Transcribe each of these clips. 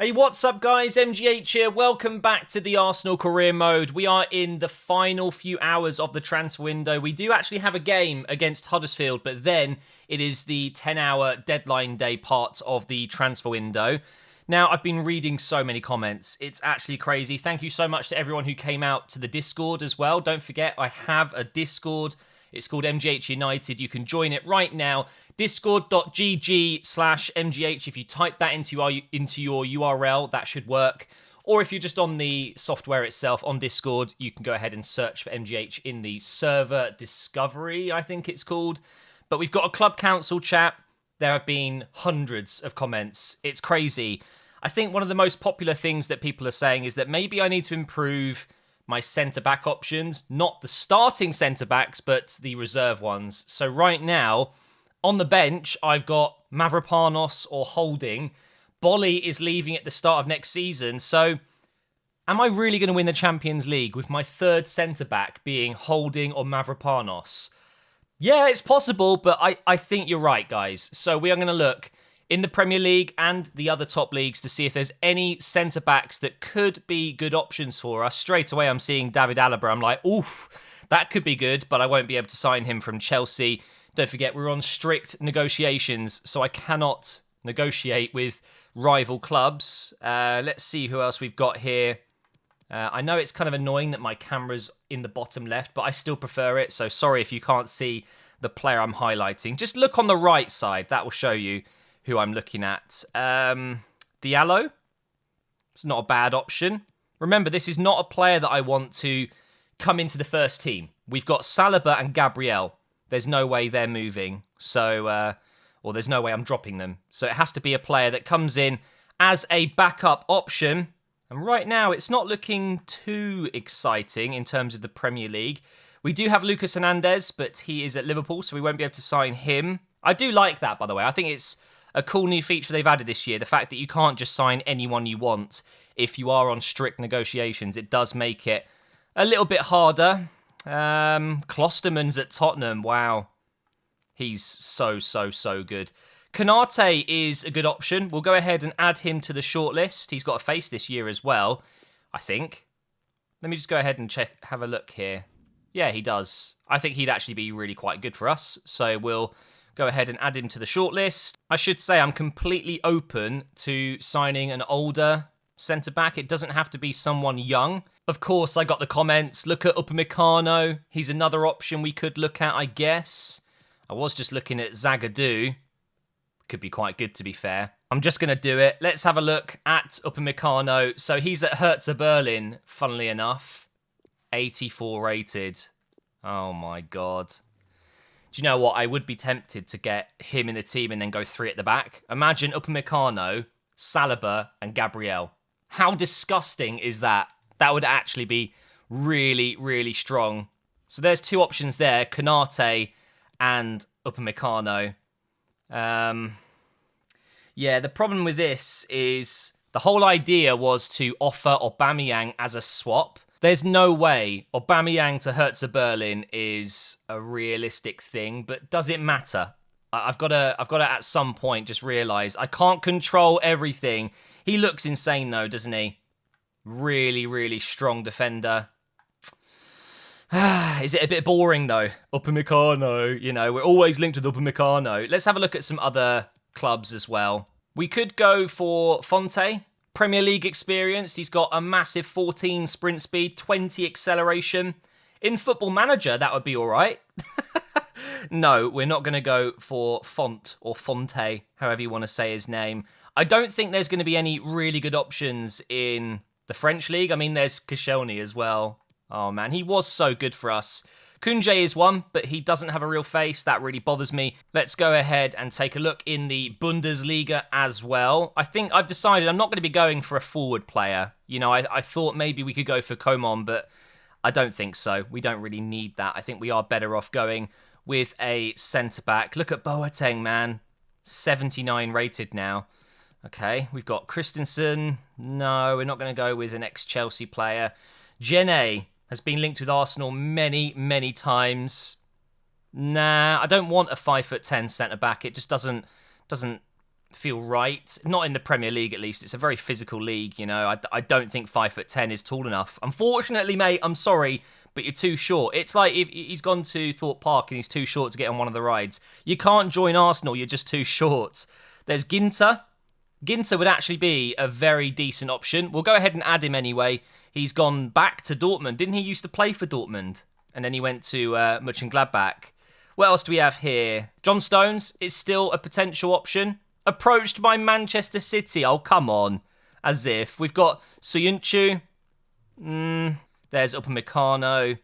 Hey, what's up guys? MGH here. Welcome back to the Arsenal career mode. We are in the final few hours of the transfer window. We do actually have a game against Huddersfield, but then it is the 10-hour deadline day part of the transfer window. Now, I've been reading so many comments. It's actually crazy. Thank you so much to everyone who came out to the Discord as well. Don't forget, I have a Discord. It's called MGH United. You can join it right now. Discord.gg/MGH. If you type that into your URL, that should work. Or if you're just on the software itself on Discord, you can go ahead and search for MGH in the server discovery, I think it's called. But we've got a club council chat. There have been hundreds of comments. It's crazy. I think one of the most popular things that people are saying is that maybe I need to improve my centre-back options. Not the starting centre-backs, but the reserve ones. So right now, on the bench, I've got Mavropanos or Holding. Bolly is leaving at the start of next season. So am I really going to win the Champions League with my third centre-back being Holding or Mavropanos? Yeah, it's possible, but I think you're right, guys. So we are going to look in the Premier League and the other top leagues to see if there's any centre-backs that could be good options for us. Straight away, I'm seeing David Alaba. I'm like, oof, that could be good, but I won't be able to sign him from Chelsea. Don't forget, we're on strict negotiations, so I cannot negotiate with rival clubs. Let's see who else we've got here. I know it's kind of annoying that my camera's in the bottom left, but I still prefer it. So sorry if you can't see the player I'm highlighting. Just look on the right side. That will show you who I'm looking at. Diallo. It's not a bad option. Remember, this is not a player that I want to come into the first team. We've got Saliba and Gabriel. There's no way they're moving. So, or there's no way I'm dropping them. So it has to be a player that comes in as a backup option. And right now, it's not looking too exciting in terms of the Premier League. We do have Lucas Hernandez, but he is at Liverpool, so we won't be able to sign him. I do like that, by the way. I think it's a cool new feature they've added this year. The fact that you can't just sign anyone you want if you are on strict negotiations. It does make it a little bit harder. Klosterman's at Tottenham. Wow. He's so good. Konate is a good option. We'll go ahead and add him to the shortlist. He's got a face this year as well, I think. Let me just go ahead and have a look here. Yeah, he does. I think he'd actually be really quite good for us. So we'll go ahead and add him to the shortlist. I should say I'm completely open to signing an older centre-back. It doesn't have to be someone young. Of course, I got the comments. Look at Upamecano. He's another option we could look at, I guess. I was just looking at Zagadou. Could be quite good, to be fair. I'm just going to do it. Let's have a look at Upamecano. So he's at Hertha Berlin, funnily enough. 84 rated. Oh my God. Do you know what? I would be tempted to get him in the team and then go 3 at the back. Imagine Upamecano, Saliba, and Gabriel. How disgusting is that? That would actually be really strong. So there's 2 options there, Konate and Upamecano. Yeah, the problem with this is the whole idea was to offer Aubameyang as a swap. There's no way Aubameyang to Hertha Berlin is a realistic thing, but does it matter? I've got to at some point just realise I can't control everything. He looks insane though, doesn't he? Really strong defender. Is it a bit boring though? Upamecano, you know, we're always linked with Upamecano. Let's have a look at some other clubs as well. We could go for Fonte. Premier League experience. He's got a massive 14 sprint speed, 20 acceleration. In Football Manager, that would be all right. No, we're not going to go for Font or Fonte, however you want to say his name. I don't think there's going to be any really good options in the French league. I mean, there's Koscielny as well. Oh, man, he was so good for us. Kunje is one, but he doesn't have a real face. That really bothers me. Let's go ahead and take a look in the Bundesliga as well. I think I've decided I'm not going to be going for a forward player. You know, I thought maybe we could go for Coman, but I don't think so. We don't really need that. I think we are better off going with a centre-back. Look at Boateng, man. 79 rated now. Okay, we've got Christensen. No, we're not going to go with an ex-Chelsea player. Jene has been linked with Arsenal many times. Nah, I don't want a 5'10" centre-back. It just doesn't feel right. Not in the Premier League, at least. It's a very physical league, you know. I don't think 5'10" is tall enough. Unfortunately, mate, I'm sorry, but you're too short. It's like if he's gone to Thorpe Park and he's too short to get on one of the rides. You can't join Arsenal, you're just too short. There's Ginter. Ginter would actually be a very decent option. We'll go ahead and add him anyway. He's gone back to Dortmund. Didn't he used to play for Dortmund? And then he went to Mönchengladbach. What else do we have here? John Stones is still a potential option. Approached by Manchester City. Oh, come on. As if. We've got Soyuncu. There's Upamecano.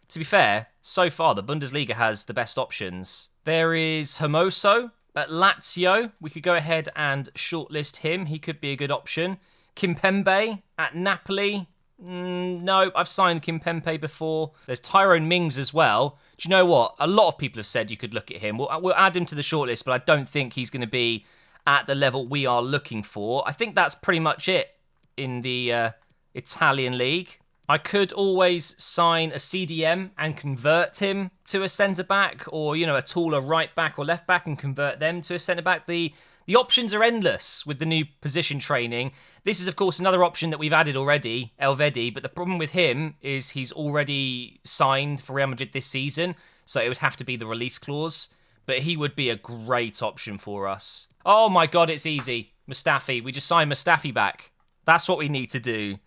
To be fair, so far the Bundesliga has the best options. There is Hermoso at Lazio. We could go ahead and shortlist him. He could be a good option. Kimpembe at Napoli. No, I've signed Kimpembe before. There's Tyrone Mings as well. Do you know what? A lot of people have said you could look at him. We'll add him to the shortlist, but I don't think he's going to be at the level we are looking for. I think that's pretty much it in the Italian league. I could always sign a CDM and convert him to a centre-back, or, you know, a taller right-back or left-back and convert them to a centre-back. The options are endless with the new position training. This is, of course, another option that we've added already, Elvedi, but the problem with him is he's already signed for Real Madrid this season, so it would have to be the release clause, but he would be a great option for us. Oh my God, it's easy. Mustafi. We just signed Mustafi back. That's what we need to do.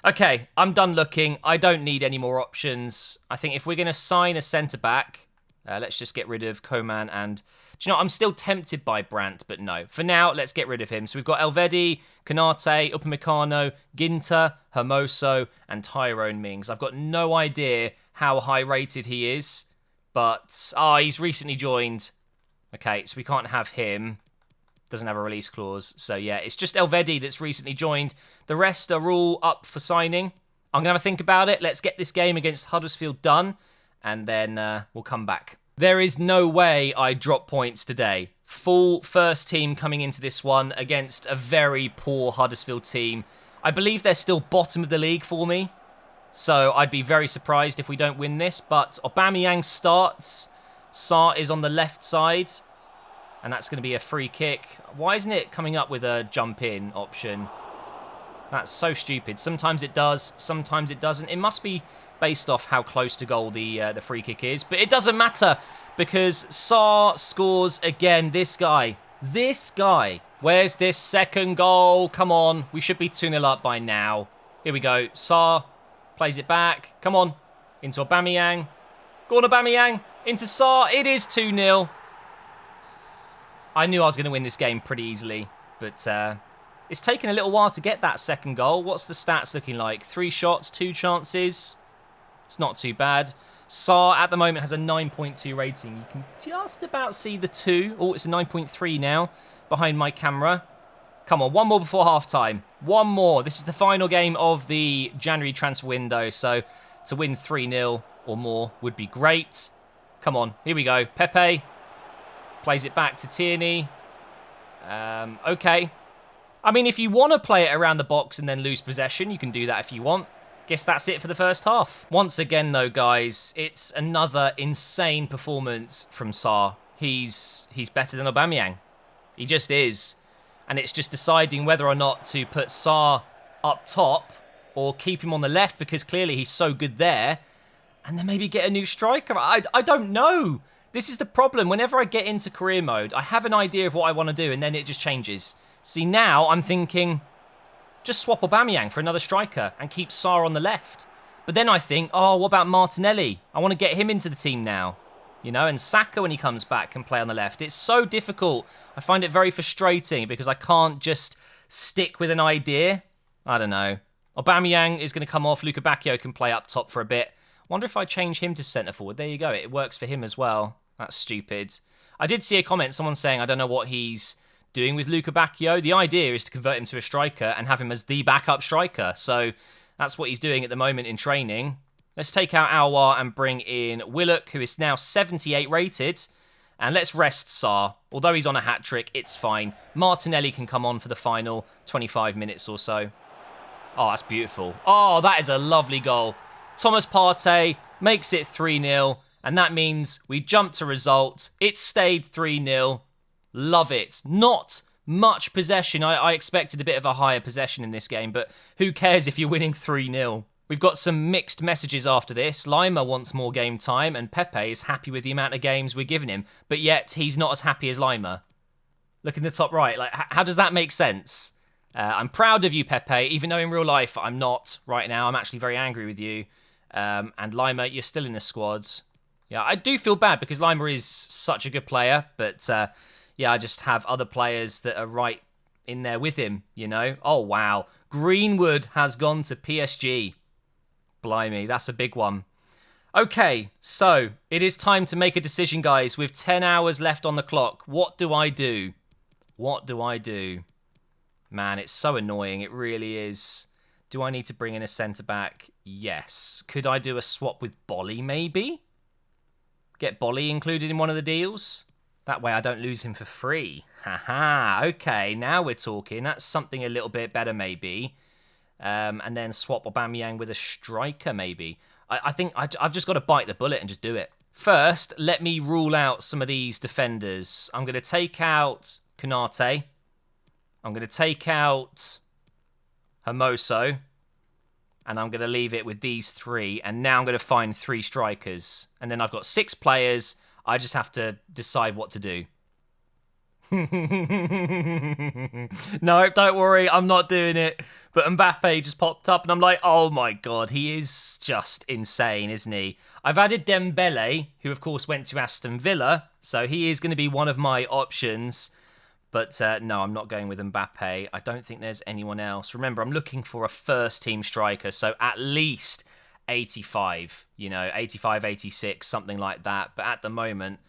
Okay, I'm done looking. I don't need any more options. I think if we're going to sign a centre-back, let's just get rid of Coman and... Do you know, I'm still tempted by Brandt, but no. For now, let's get rid of him. So we've got Elvedi, Konate, Upamecano, Ginter, Hermoso, and Tyrone Mings. I've got no idea how high-rated he is, but... he's recently joined. Okay, so we can't have him. Doesn't have a release clause. So yeah, it's just Elvedi that's recently joined. The rest are all up for signing. I'm going to have a think about it. Let's get this game against Huddersfield done, and then we'll come back. There is no way I drop points today. Full first team coming into this one against a very poor Huddersfield team. I believe they're still bottom of the league for me, so I'd be very surprised if we don't win this. But Aubameyang starts. Sarr is on the left side, and that's going to be a free kick. Why isn't it coming up with a jump-in option? That's so stupid. Sometimes it does, sometimes it doesn't. It must be based off how close to goal the free kick is. But it doesn't matter, because Sarr scores again. This guy. Where's this second goal? Come on. We should be 2-0 up by now. Here we go. Sarr plays it back. Come on. Into Aubameyang. Go on, Aubameyang. Into Sarr. It is 2-0. I knew I was going to win this game pretty easily, but it's taken a little while to get that second goal. What's the stats looking like? 3 shots, 2 chances. It's not too bad. Sarr at the moment has a 9.2 rating. You can just about see the 2. Oh, it's a 9.3 now behind my camera. Come on, one more before half-time. One more. This is the final game of the January transfer window, so to win 3-0 or more would be great. Come on, here we go. Pepe plays it back to Tierney. Okay. I mean, if you want to play it around the box and then lose possession, you can do that if you want. Guess that's it for the first half. Once again, though, guys, it's another insane performance from Sarr. He's better than Aubameyang. He just is. And it's just deciding whether or not to put Sarr up top or keep him on the left, because clearly he's so good there, and then maybe get a new striker. I don't know. This is the problem. Whenever I get into career mode, I have an idea of what I want to do, and then it just changes. See, now I'm thinking, just swap Aubameyang for another striker and keep Sarr on the left. But then I think, oh, what about Martinelli? I want to get him into the team now. You know, and Saka, when he comes back, can play on the left. It's so difficult. I find it very frustrating because I can't just stick with an idea. I don't know. Aubameyang is going to come off. Luka Bacchio can play up top for a bit. Wonder if I change him to centre forward. There you go. It works for him as well. That's stupid. I did see a comment, someone saying, I don't know what he's doing with Luka Bacchio. The idea is to convert him to a striker and have him as the backup striker. So that's what he's doing at the moment in training. Let's take out Aouar and bring in Willock, who is now 78 rated. And let's rest Sarr. Although he's on a hat-trick, it's fine. Martinelli can come on for the final 25 minutes or so. Oh, that's beautiful. Oh, that is a lovely goal. Thomas Partey makes it 3-0. And that means we jump to result. It stayed 3-0. Love it. Not much possession. I expected a bit of a higher possession in this game, but who cares if you're winning 3-0? We've got some mixed messages after this. Lima wants more game time, and Pepe is happy with the amount of games we're giving him, but yet he's not as happy as Lima. Look in the top right. Like, how does that make sense? I'm proud of you, Pepe, even though in real life I'm not right now. I'm actually very angry with you. And Lima, you're still in the squad. Yeah, I do feel bad because Lima is such a good player, but yeah, I just have other players that are right in there with him, you know? Oh, wow. Greenwood has gone to PSG. Blimey, that's a big one. Okay, so it is time to make a decision, guys. With 10 hours left on the clock, what do I do? What do I do? Man, it's so annoying. It really is. Do I need to bring in a centre-back? Yes. Could I do a swap with Bolly, maybe? Get Bolly included in one of the deals? That way I don't lose him for free. Haha, okay, now we're talking. That's something a little bit better, maybe. And then swap Aubameyang with a striker, maybe. I think I've just got to bite the bullet and just do it. First, let me rule out some of these defenders. I'm going to take out Konate. I'm going to take out Hermoso. And I'm going to leave it with these three. And now I'm going to find 3 strikers. And then I've got 6 players. I just have to decide what to do. No, don't worry, I'm not doing it. But Mbappe just popped up and I'm like, oh my god, he is just insane, isn't he? I've added Dembele, who of course went to Aston Villa, so he is going to be one of my options. But no, I'm not going with Mbappe. I don't think there's anyone else. Remember, I'm looking for a first-team striker, so at least 85, you know, 85, 86, something like that. But at the moment,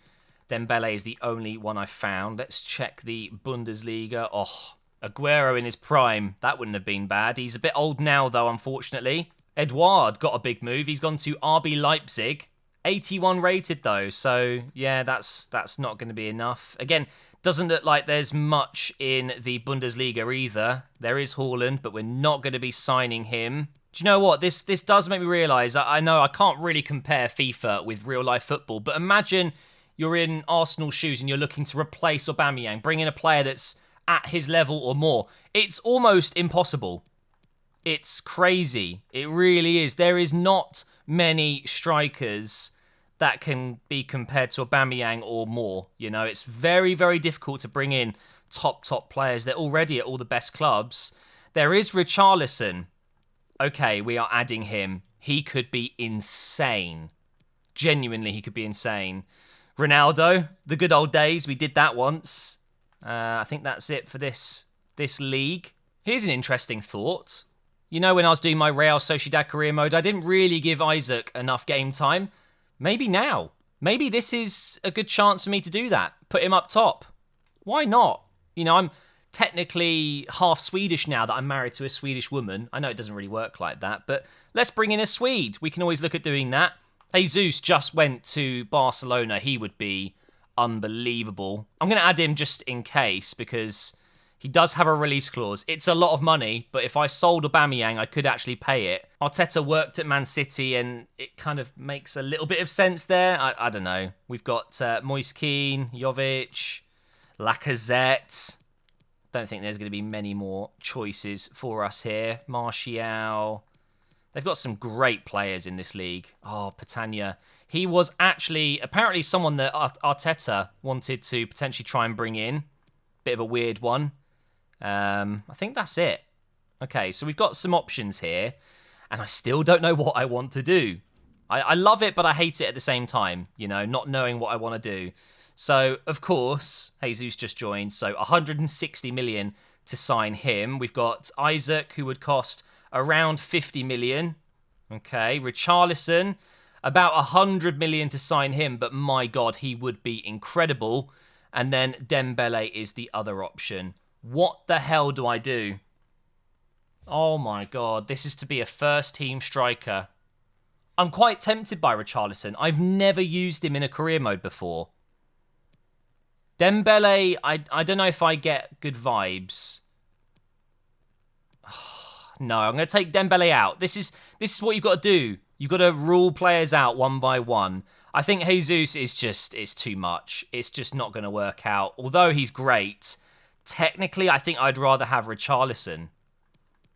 Dembele is the only one I found. Let's check the Bundesliga. Oh, Aguero in his prime. That wouldn't have been bad. He's a bit old now, though, unfortunately. Edouard got a big move. He's gone to RB Leipzig. 81 rated, though. So, yeah, that's not going to be enough. Again, doesn't look like there's much in the Bundesliga either. There is Haaland, but we're not going to be signing him. Do you know what? This does make me realise, I know I can't really compare FIFA with real-life football, but imagine you're in Arsenal's shoes and you're looking to replace Aubameyang, bring in a player that's at his level or more. It's almost impossible. It's crazy. It really is. There is not many strikers that can be compared to Aubameyang or more. You know, it's very, very difficult to bring in top players. They're already at all the best clubs. There is Richarlison. Okay, we are adding him. He could be insane. Genuinely, he could be insane. Ronaldo, the good old days. We did that once. I think that's it for this league. Here's an interesting thought. You know, when I was doing my Real Sociedad career mode, I didn't really give Isaac enough game time. Maybe now. Maybe this is a good chance for me to do that. Put him up top. Why not? You know, I'm technically half Swedish now that I'm married to a Swedish woman. I know it doesn't really work like that, but let's bring in a Swede. We can always look at doing that. Jesus just went to Barcelona. He would be unbelievable. I'm going to add him just in case because he does have a release clause. It's a lot of money, but if I sold Aubameyang, I could actually pay it. Arteta worked at Man City and it kind of makes a little bit of sense there. I don't know. We've got Moise Kean, Jovic, Lacazette. Don't think there's going to be many more choices for us here. Martial. They've got some great players in this league. Oh, Patania. He was actually apparently someone that Arteta wanted to potentially try and bring in. Bit of a weird one. I think that's it. Okay, so we've got some options here. And I still don't know what I want to do. I love it, but I hate it at the same time. You know, not knowing what I want to do. So, of course, Jesus just joined. So, 160 million to sign him. We've got Isaac, who would cost around 50 million. Okay, Richarlison, about 100 million to sign him, but my God, he would be incredible. And then Dembele is the other option. What the hell do I do? Oh my God, this is to be a first-team striker. I'm quite tempted by Richarlison. I've never used him in a career mode before. Dembele, I don't know if I get good vibes. No, I'm going to take Dembele out. This is what you've got to do. You've got to rule players out one by one. I think Jesus is too much. It's just not going to work out. Although he's great, technically, I think I'd rather have Richarlison.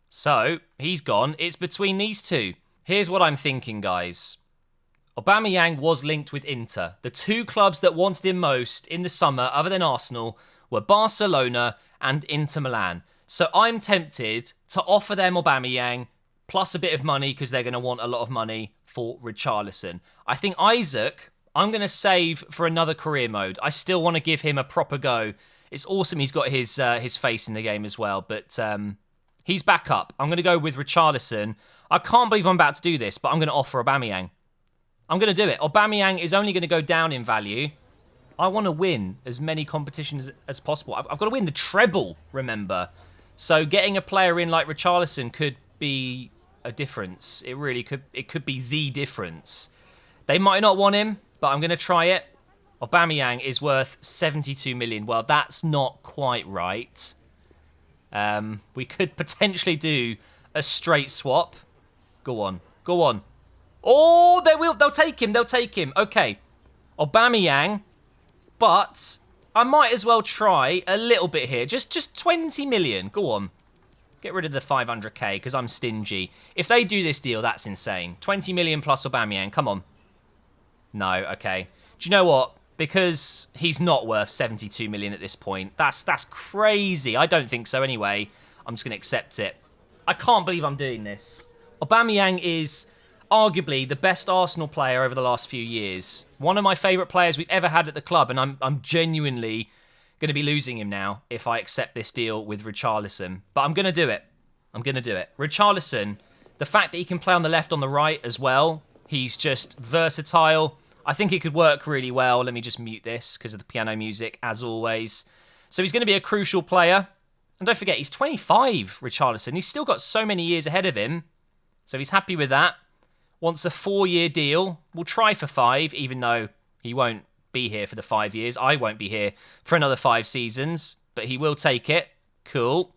So, he's gone. It's between these two. Here's what I'm thinking, guys. Aubameyang was linked with Inter. The two clubs that wanted him most in the summer, other than Arsenal, were Barcelona and Inter Milan. So I'm tempted to offer them Aubameyang plus a bit of money because they're going to want a lot of money for Richarlison. I think Isaac, I'm going to save for another career mode. I still want to give him a proper go. It's awesome he's got his face in the game as well, but he's back up. I'm going to go with Richarlison. I can't believe I'm about to do this, but I'm going to offer Aubameyang. I'm going to do it. Aubameyang is only going to go down in value. I want to win as many competitions as possible. I've got to win the treble, remember. So getting a player in like Richarlison could be a difference. It really could. It could be the difference. They might not want him, but I'm going to try it. Aubameyang is worth 72 million. Well, that's not quite right. We could potentially do a straight swap. Go on. Go on. Oh, they will. They'll take him. They'll take him. Okay. Aubameyang. But I might as well try a little bit here. Just 20 million. Go on. Get rid of the 500k because I'm stingy. If they do this deal, that's insane. 20 million plus Aubameyang. Come on. No. Okay. Do you know what? Because he's not worth 72 million at this point. That's crazy. I don't think so anyway. I'm just going to accept it. I can't believe I'm doing this. Aubameyang is arguably the best Arsenal player over the last few years. One of my favourite players we've ever had at the club, and I'm genuinely going to be losing him now if I accept this deal with Richarlison. But I'm going to do it. I'm going to do it. Richarlison, the fact that he can play on the left, on the right as well, he's just versatile. I think it could work really well. Let me just mute this because of the piano music, as always. So he's going to be a crucial player. And don't forget, he's 25, Richarlison. He's still got so many years ahead of him. So he's happy with that. Wants a 4-year deal. We'll try for 5, even though he won't be here for the 5 years. I won't be here for another 5 seasons, but he will take it. Cool.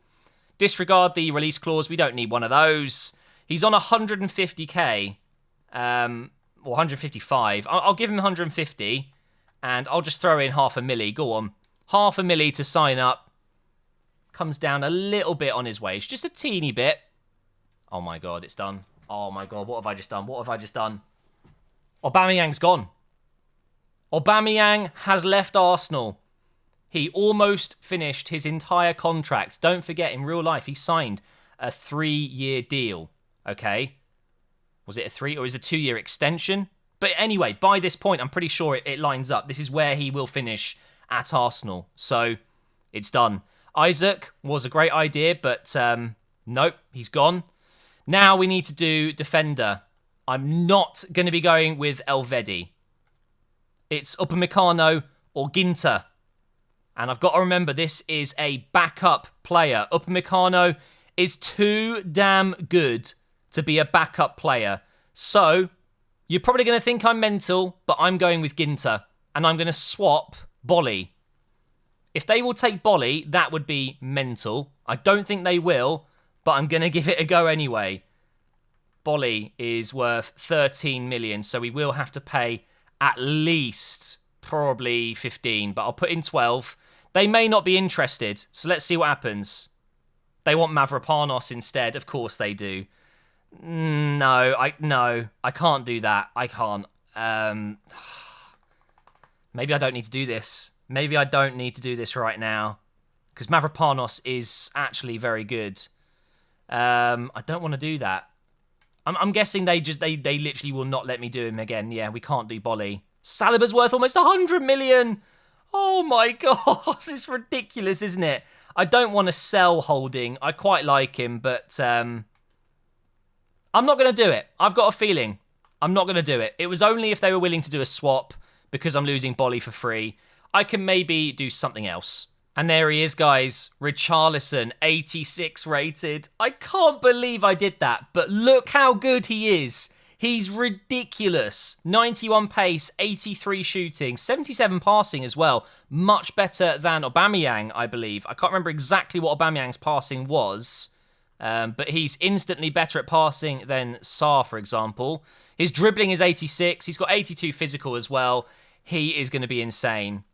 Disregard the release clause. We don't need one of those. He's on 150k, or 155. I'll give him 150, and I'll just throw in half a milli. Go on. Half a milli to sign up. Comes down a little bit on his wage. Just a teeny bit. Oh my God, it's done. Oh my God, what have I just done? What have I just done? Aubameyang's gone. Aubameyang has left Arsenal. He almost finished his entire contract. Don't forget, in real life, he signed a 3-year deal. Okay? Was it a 3 or is it a 2-year extension? But anyway, by this point, I'm pretty sure it lines up. This is where he will finish at Arsenal. So, it's done. Isaac was a great idea, but nope, he's gone. Now we need to do defender. I'm not going to be going with Elvedi. It's Upamecano or Ginter. And I've got to remember, this is a backup player. Upamecano is too damn good to be a backup player. So, you're probably going to think I'm mental, but I'm going with Ginter. And I'm going to swap Bolly. If they will take Bolly, that would be mental. I don't think they will, but I'm going to give it a go anyway. Bolly is worth 13 million, so we will have to pay at least probably 15, but I'll put in 12. They may not be interested, so let's see what happens. They want Mavropanos instead. Of course they do. No, I can't do that. I can't. Maybe I don't need to do this. Maybe I don't need to do this right now, because Mavropanos is actually very good. I don't want to do that. I'm guessing they literally will not let me do him again. Yeah, we can't do Bolly. Saliba's worth almost 100 million. Oh my God, it's ridiculous, isn't it? I don't want to sell Holding. I quite like him, but I'm not going to do it. I've got a feeling I'm not going to do it. It was only if they were willing to do a swap, because I'm losing Bolly for free. I can maybe do something else. And there he is, guys. Richarlison, 86 rated. I can't believe I did that, but look how good he is. He's ridiculous. 91 pace, 83 shooting, 77 passing as well. Much better than Aubameyang, I believe. I can't remember exactly what Aubameyang's passing was, but he's instantly better at passing than Sarr, for example. His dribbling is 86. He's got 82 physical as well. He is going to be insane.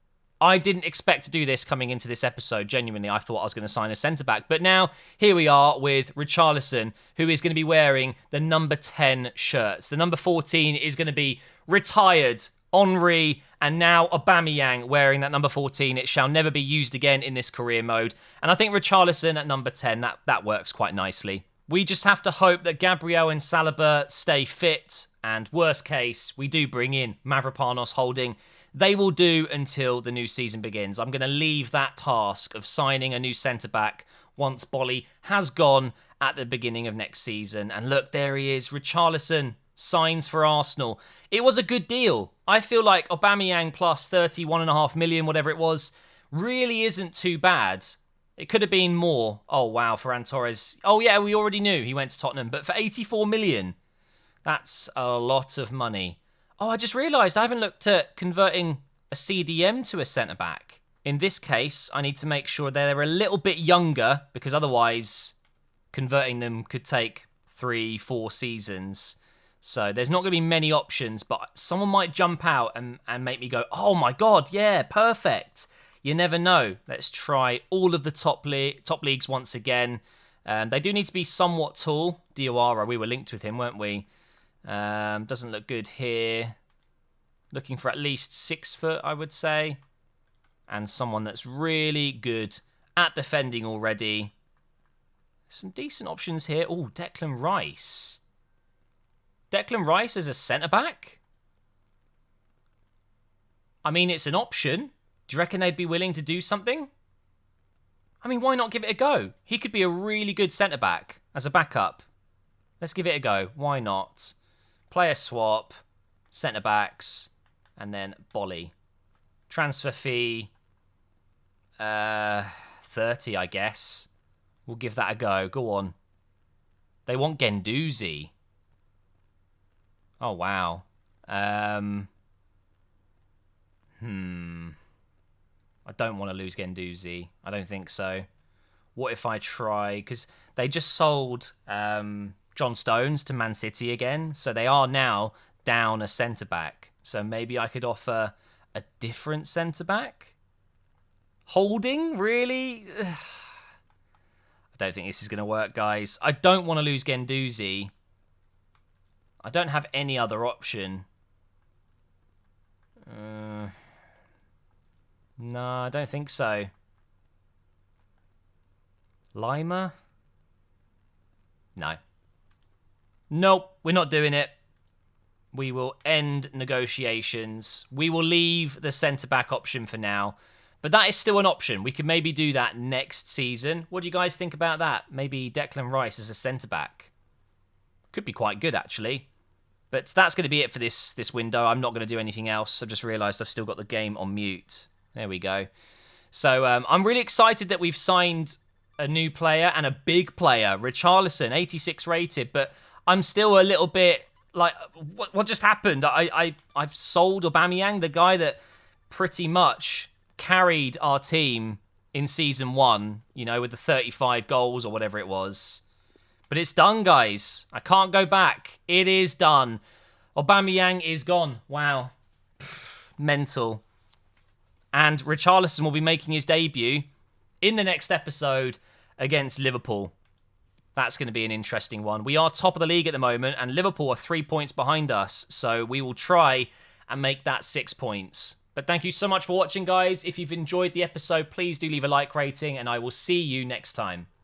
I didn't expect to do this coming into this episode. Genuinely, I thought I was going to sign a centre-back. But now, here we are with Richarlison, who is going to be wearing the number 10 shirts. The number 14 is going to be retired. Henry, and now Aubameyang wearing that number 14. It shall never be used again in this career mode. And I think Richarlison at number 10, that works quite nicely. We just have to hope that Gabriel and Saliba stay fit. And worst case, we do bring in Mavropanos Holding. They will do until the new season begins. I'm going to leave that task of signing a new centre-back once Bolly has gone at the beginning of next season. And look, there he is, Richarlison. Signs for Arsenal. It was a good deal. I feel like Aubameyang plus 31.5 million, whatever it was, really isn't too bad. It could have been more. Oh, wow, Ferran Torres. Oh, yeah, we already knew he went to Tottenham. But for 84 million, that's a lot of money. Oh, I just realised I haven't looked at converting a CDM to a centre-back. In this case, I need to make sure they're a little bit younger, because otherwise converting them could take 3-4 seasons. So there's not going to be many options, but someone might jump out and make me go, oh my God, yeah, perfect. You never know. Let's try all of the top leagues once again. They do need to be somewhat tall. Diawara, we were linked with him, weren't we? Doesn't look good here. Looking for at least 6 foot, I would say. And someone that's really good at defending already. Some decent options here. Oh, Declan Rice. Declan Rice as a centre-back? I mean, it's an option. Do you reckon they'd be willing to do something? I mean, why not give it a go? He could be a really good centre-back as a backup. Let's give it a go. Why not? Player swap, centre-backs, and then Bolly. Transfer fee, 30, I guess. We'll give that a go. Go on. They want Guendouzi. Oh, wow. I don't want to lose Guendouzi. I don't think so. What if I try... Because they just sold John Stones to Man City again. So they are now down a centre-back. So maybe I could offer a different centre-back? Holding? Really? I don't think this is going to work, guys. I don't want to lose Guendouzi. I don't have any other option. No, I don't think so. Lima? No. Nope, we're not doing it. We will end negotiations. We will leave the centre-back option for now. But that is still an option. We could maybe do that next season. What do you guys think about that? Maybe Declan Rice as a centre-back. Could be quite good, actually. But that's going to be it for this window. I'm not going to do anything else. I've just realised I've still got the game on mute. There we go. So I'm really excited that we've signed a new player and a big player. Richarlison, 86 rated. But I'm still a little bit like, what just happened? I've sold Aubameyang, the guy that pretty much carried our team in Season 1, you know, with the 35 goals or whatever it was. But it's done, guys. I can't go back. It is done. Aubameyang is gone. Wow. Mental. And Richarlison will be making his debut in the next episode against Liverpool. That's going to be an interesting one. We are top of the league at the moment, and Liverpool are 3 points behind us. So we will try and make that 6 points. But thank you so much for watching, guys. If you've enjoyed the episode, please do leave a like rating, and I will see you next time.